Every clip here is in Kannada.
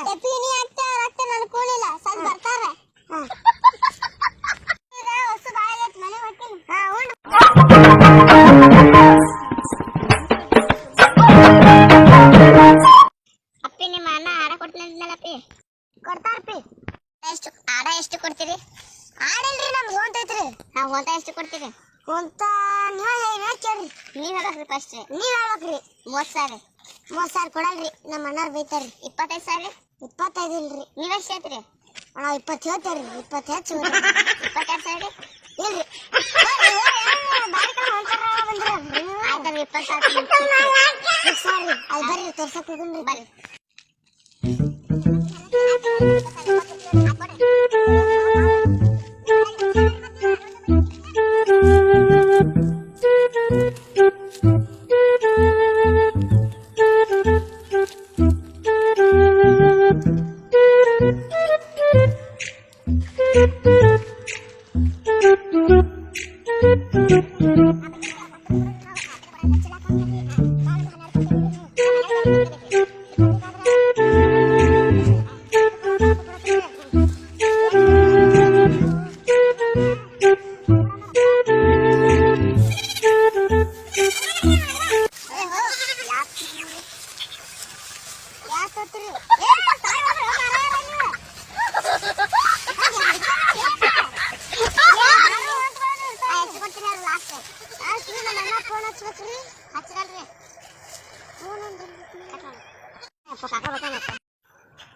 ಎಪಿನಿ ಆಗ್ತಾ ನಾನು ಕೂಳಿಲ್ಲ ಸದ್ ಬರ್ತಾರ ಈಗ ಹೊಸ ಬಾಯಿಗೆ ಮನೆ ಹೊಟ್ಟಿನಿ ಅಪ್ಪಿ ನಿಮ್ಮ ಅಣ್ಣ ಆಡ ಕೊಡ್ತೀನಲ್ಲಪ್ಪಿ ಕೊಡ್ತಾರಪ್ಪಿ ಎಷ್ಟು ಕೊಡ್ತೀರಿ ಆಡಿಲ್ರಿ ನಮ್ಗೆ ಹೊಂತೈತ್ರಿ ನಾವು ಹೊಂತ ಎಷ್ಟು ಕೊಡ್ತೀರಿ ಹೊಂತ ನೀವು ಕೇಳ್ರಿ ನೀವು ಹೇಳ್ಬೇಕ್ರಿ ಫಸ್ಟ್ ನೀವು ಹೇಳ್ಬೇಕ್ರಿ 30,000 ಕೊಡಲ್ರಿ ನಮ್ಮ ಅಣ್ಣಾರು ಬೈತಾರ್ರಿ 25,000 25 ಇಲ್ರಿ ನೀವೆಷ್ಟು ಹೇಳ್ತೀರಿ ಅಣ್ಣ 20 ಹೇಳ್ತಾರ್ರಿ 20 ಹೆಚ್ಚು 22,000 ಇಲ್ರಿ ಆಯ್ತಾರ 20,000 ಸಾರಿ ಅದು ಬರ್ರಿ ತೋರ್ಸಕ್ ಹೋಗುನ್ರಿ ಬರ್ರಿ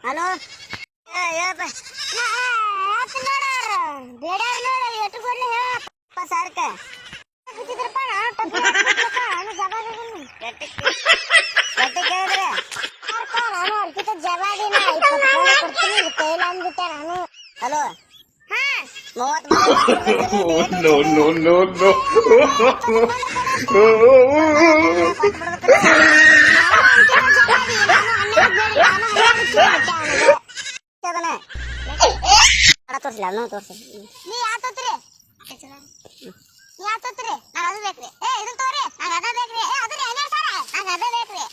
ಹಲೋ ಹಲೋ ತೋರ್ಸಿಲ್ಲ ನಾವು ತೋರ್ಸಿ ನೀ ಯಾತೋತ್ರಿ ನಾನು ಅದು ಬೇಕ್ರಿ ಇದನ್ನ ತೋರಿ ನಂಗೆ ಅದ ಬೇಕ್ರಿ ಅದು ನಂಗೆ ಅದ ಬೇಕ್ರಿ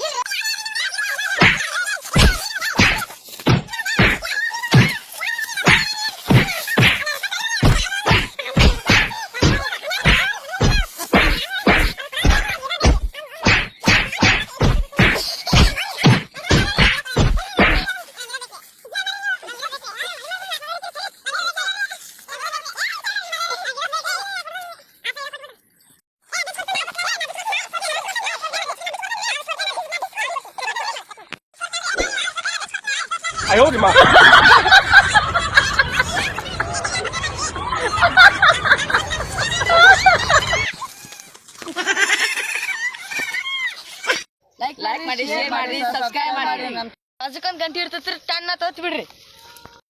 哎呦我的妈ಲೈಕ್ ಮಾಡಿ ಶೇರ್ ಮಾಡಿ ಸಬ್ಸ್ಕ್ರೈಬ್ ಮಾಡಿ ಬಾಜುಕೊಂಡ್ ಗಂಟೆ ಇರ್ತೈತ್ರಿ ಟನ್ ಅಂತ ಒತ್ತಿ ಬಿಡ್ರಿ